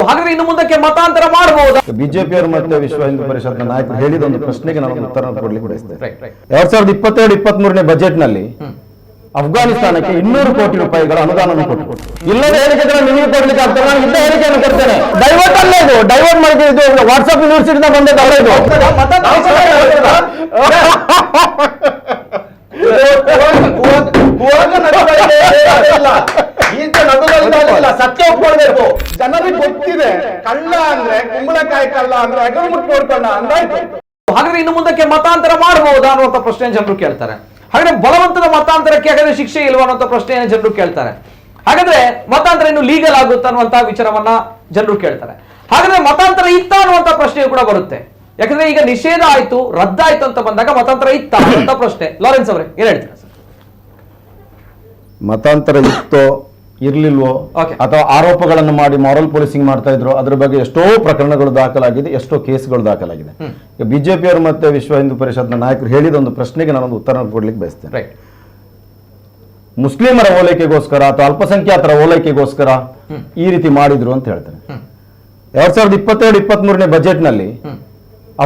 ಹಾಗಾದ್ರೆ ಇನ್ನು ಮುಂದಕ್ಕೆ ಮತಾಂತರ ಮಾಡಬಹುದಾ? ಬಿಜೆಪಿಯವರು ಮತ್ತೆ ವಿಶ್ವ ಹಿಂದೂ ಪರಿಷತ್ನ ನಾಯಕರು ಹೇಳಿದ ಒಂದು ಪ್ರಶ್ನೆಗೆ ನಾನು ಉತ್ತರ ಕೊಡ್ಲಿಕ್ಕೆ ಬಯಸ್ತೇನೆ. 2022-23ನೇ ಬಜೆಟ್ ನಲ್ಲಿ ಅಫ್ಘಾನಿಸ್ತಾನಕ್ಕೆ 200 ಕೋಟಿ ರೂಪಾಯಿಗಳ ಅನುದಾನ ಕೊಟ್ಟರು. ಇಲ್ಲದ ಹೇಳಿಕೆಗಳ ನಿಮಗೆ ಕೊಡ್ಲಿಕ್ಕೆ ಆಗ್ತದೆ, ನಾನು ಇದ್ದ ಹೇಳಿಕೆಯನ್ನು ಕೊಡ್ತೇನೆ. ಡೈವರ್ಟ್ ಅಲ್ಲ ಇದು, ಡೈವರ್ಟ್ ಮಾಡಿದ್ದು ವಾಟ್ಸ್ಆಪ್ ಯೂನಿವರ್ಸಿಟಿಯಿಂದ ಬಂದದ್ದಲ್ಲ ಇದು. ಸತ್ಯ ಒಪ್ಕೊಳ್ಬೇಕು. ಜನರಿಗೆ ಗೊತ್ತಿದೆ ಕಳ್ಳ ಅಂದ್ರೆ ಕುಂಬಳಕಾಯಿ ಕಳ್ಳ ಅಂದ್ರೆ ಅಗಲು ಮುಟ್ಟು ನೋಡ್ಕೊಂಡ ಅಂದಾಯ್ತು. ಹಾಗಾದ್ರೆ ಇನ್ನು ಮುಂದಕ್ಕೆ ಮತಾಂತರ ಮಾಡಬಹುದಾ ಅನ್ನುವಂಥ ಪ್ರಶ್ನೆ ಜನರು ಕೇಳ್ತಾರೆ. ಹಾಗಾದ್ರೆ ಬಲವಂತದ ಮತಾಂತರಕ್ಕೆ ಹಾಗಾದ್ರೆ ಶಿಕ್ಷೆ ಇಲ್ವಾ ಅನ್ನುವಂಥ ಪ್ರಶ್ನೆಯನ್ನು ಜನರು ಕೇಳ್ತಾರೆ. ಹಾಗಾದ್ರೆ ಮತಾಂತರ ಇನ್ನು ಲೀಗಲ್ ಆಗುತ್ತೆ ಅನ್ನುವಂತಹ ವಿಚಾರವನ್ನ ಜನರು ಕೇಳ್ತಾರೆ. ಹಾಗಾದ್ರೆ ಮತಾಂತರ ಇತ್ತ ಅನ್ನುವಂಥ ಪ್ರಶ್ನೆಯು ಕೂಡ ಬರುತ್ತೆ. ಯಾಕಂದ್ರೆ ಈಗ ನಿಷೇಧ ಆಯ್ತು, ರದ್ದಾಯ್ತು ಅಂತ ಬಂದಾಗ ಮತಾಂತರ ಇತ್ತ ಅಂತ ಪ್ರಶ್ನೆ. ಲಾರೆನ್ಸ್ ಅವರೇ ಏನ್ ಹೇಳ್ತೀರಾ ಸರ್? ಮತಾಂತರ ಇತ್ತೋ ಇರ್ಲಿಲ್ವೋ ಅಥವಾ ಆರೋಪಗಳನ್ನು ಮಾಡಿ ಮಾರಲ್ ಪೊಲೀಸಿಂಗ್ ಮಾಡ್ತಾ ಇದ್ರು, ಅದ್ರ ಬಗ್ಗೆ ಎಷ್ಟೋ ಪ್ರಕರಣಗಳು ದಾಖಲಾಗಿದೆ, ಎಷ್ಟೋ ಕೇಸ್ಗಳು ದಾಖಲಾಗಿದೆ. ಬಿಜೆಪಿಯವರು ಮತ್ತೆ ವಿಶ್ವ ಹಿಂದೂ ಪರಿಷತ್ನ ನಾಯಕರು ಹೇಳಿದ ಒಂದು ಪ್ರಶ್ನೆಗೆ ನಾನೊಂದು ಉತ್ತರ ಕೊಡ್ಲಿಕ್ಕೆ ಬಯಸ್ತೇನೆ. ಮುಸ್ಲಿಮರ ಓಲೈಕೆಗೋಸ್ಕರ ಅಥವಾ ಅಲ್ಪಸಂಖ್ಯಾತರ ಓಲೈಕೆಗೋಸ್ಕರ ಈ ರೀತಿ ಮಾಡಿದ್ರು ಅಂತ ಹೇಳ್ತಾರೆ. 2022-23ನೇ ಬಜೆಟ್ ನಲ್ಲಿ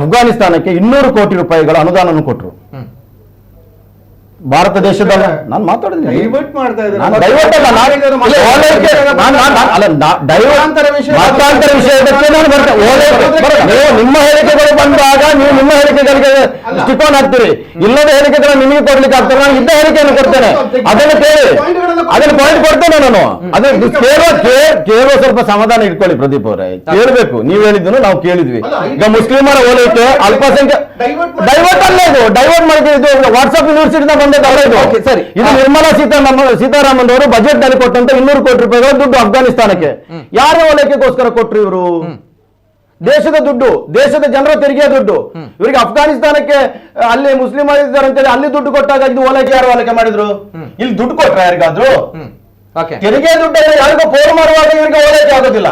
ಅಫ್ಘಾನಿಸ್ತಾನಕ್ಕೆ 200 ಕೋಟಿ ರೂಪಾಯಿಗಳ ಅನುದಾನ ಕೊಟ್ಟರು. ಭಾರತ ದೇಶದಲ್ಲ, ನಾನು ಮಾತಾಡಿದ್ದೀನಿ, ಡೈವರ್ಟ್ ಮಾಡ್ತಾ ಇದ್ದಾರೆ. ನಿಮ್ಮ ಹೇಳಿಕೆಗಳು ಬಂದಾಗ ನೀವು ನಿಮ್ಮ ಹೇಳಿಕೆಗಳಿಗೆ ಸ್ಟಿಕೋನ್ ಹಾಕ್ತೀರಿ, ಇಲ್ಲದ ಹೇಳಿಕೆಗಳನ್ನ ನಿಮಗೆ ಕೊಡ್ಲಿಕ್ಕೆ ಆಗ್ತದೆ. ನಾನು ಇದ್ದ ಹೇಳಿಕೆಯನ್ನು ಕೊಡ್ತೇನೆ, ಅದನ್ನು ಕೇಳಿ, ಅದನ್ನು ಪಾಯಿಂಟ್ ಕೊಡ್ತೇನೆ ನಾನು. ಅದನ್ನು ಕೇಳುವ ಸ್ವಲ್ಪ ಸಮಾಧಾನ ಇಟ್ಕೊಳ್ಳಿ ಪ್ರದೀಪ್ ಅವರೇ, ಕೇಳಬೇಕು. ನೀವು ಹೇಳಿದ್ದನ್ನು ನಾವು ಕೇಳಿದ್ವಿ. ಈಗ ಮುಸ್ಲಿಮರ ಓಲೈಕೆ ಅಲ್ಪಸಂಖ್ಯಾತ ಡೈವರ್ಟ್ ಅಲ್ಲ ಇದು, ಡೈವರ್ಟ್ ಮಾಡಿದ್ದು ವಾಟ್ಸ್ಆಪ್ ಯೂನಿವರ್ಸಿಟಿಯಿಂದ ಬಂದದ್ದಲ್ಲ ಇದು. ಇದು ನಿರ್ಮಲಾ ಸೀತಾರಾಮನ್ ಅವರು ಬಜೆಟ್ ನಲ್ಲಿ ಕೊಟ್ಟಂತ 200 ಕೋಟಿ ರೂಪಾಯಿಗಳ ದುಡ್ಡು ಅಫ್ಘಾನಿಸ್ತಾನಕ್ಕೆ. ಯಾರ ಓಲೈಕೆಗೋಸ್ಕರ ಕೊಟ್ರು ಇವರು? ದೇಶದ ದುಡ್ಡು, ದೇಶದ ಜನರ ತೆರಿಗೆಯ ದುಡ್ಡು. ಇವರಿಗೆ ಅಫ್ಘಾನಿಸ್ತಾನಕ್ಕೆ ಅಲ್ಲಿ ಮುಸ್ಲಿಮರು ಇದ್ದಾರೆ ಅಂತೇಳಿ ಅಲ್ಲಿ ದುಡ್ಡು ಕೊಟ್ಟಾಗ ಇದು ಓಲೈಕೆ ಯಾರು ಓಲೈಕೆ ಮಾಡಿದ್ರು? ಇಲ್ಲಿ ದುಡ್ಡು ಕೊಟ್ರ ಯಾರಿಗಾದ್ರು? ತೆರಿಗೆ ದುಡ್ಡು ಯಾರಿಗೋ ಫೋನ್ ಮಾಡುವಾಗ ಇವರಿಗೆ ಓಲೈಕೆ ಆಗೋದಿಲ್ಲ.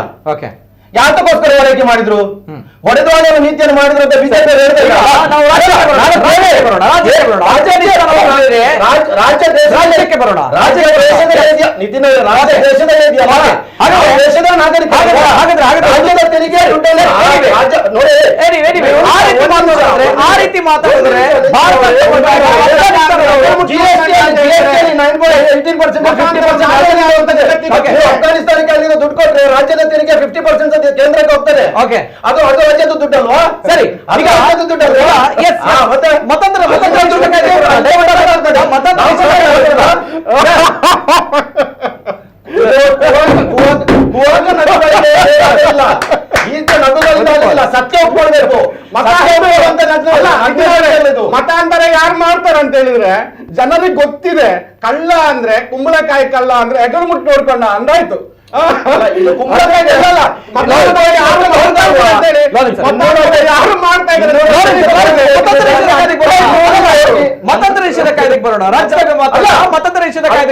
ಯಾತಕ್ಕೋಸ್ಕರ ಓಲೈಕೆ ಮಾಡಿದ್ರು? ಹೊಡೆದವಾದ ನೀತಿಯನ್ನು ಮಾಡಿದ್ರು ಅಂತ ಬಿಜೆಪಿ ಆ ರೀತಿ ಮಾತಾಡಿದ್ರೆ ಅಫ್ಘಾನಿಸ್ತಾನಕ್ಕೆ ಅಲ್ಲಿಂದ ದುಡ್ಡು ಕೊಟ್ಟರೆ ರಾಜ್ಯದ ತೆರಿಗೆ 50% ಕೇಂದ್ರಕ್ಕೆ ಹೋಗ್ತದೆ. ಅದು ರಾಜ್ಯದ ದುಡ್ಡಲ್ವಾ? ಸರಿ, ಈಗ ರಾಜ್ಯದ ದುಡ್ಡಲ್ವಾ? ಮತಾಂತರ ಸತ್ಯ ಒಪ್ಕೊಳ್ಬೇಕು. ಮತಾಂತರ ಯಾರು ಮಾಡ್ತಾರ ಅಂತ ಹೇಳಿದ್ರೆ ಜನರಿಗೆ ಗೊತ್ತಿದೆ ಕಳ್ಳ ಅಂದ್ರೆ ಕುಂಬಳಕಾಯಿ ಕಳ್ಳ ಅಂದ್ರೆ ಎಗರು ಮುಟ್ಟು ನೋಡ್ಕೊಂಡ ಅಂದಾಯ್ತು. ಮತಾಂತರ ನಿಷೇಧ ಕಾಯ್ದೆಗೆ ಬರೋಣ. ರಾಜ್ಯದಾಗ ಮತಾಂತರ ನಿಷೇಧ ಕಾಯ್ದೆ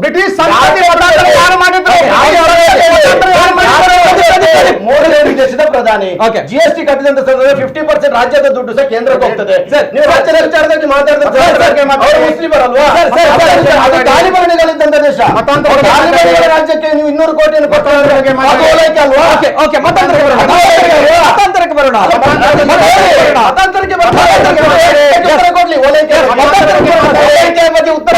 ಬ್ರಿಟಿಷ್ ಸಂಸ್ಕೃತಿ ಯಾರು ಮಾಡಿದ್ರು? ದೇಶದ ಪ್ರಧಾನಿ ಜಿಎಸ್ಟಿ ಕಟ್ಟಿದಂತ 50% ರಾಜ್ಯದ ದುಡ್ಡು ಸಹ ಕೇಂದ್ರಕ್ಕೆ ಹೋಗ್ತದೆ. ನೀವು ರಾಜ್ಯದ ವಿಚಾರದಲ್ಲಿ ಮುಸ್ಲಿಮರಲ್ವಾ? ತಾಲಿಬಾನಿಗಳಿದ್ದಂತ ದೇಶ, ರಾಜ್ಯಕ್ಕೆ ನೀವು 200 ಕೋಟಿಯನ್ನು ಕೊಟ್ಟರೆ ಮತಾಂತರಕ್ಕೆ ಬರೋಣ. ಕೊಡ್ಲಿ ಓಲೈಕೆ ಬಗ್ಗೆ ಉತ್ತರ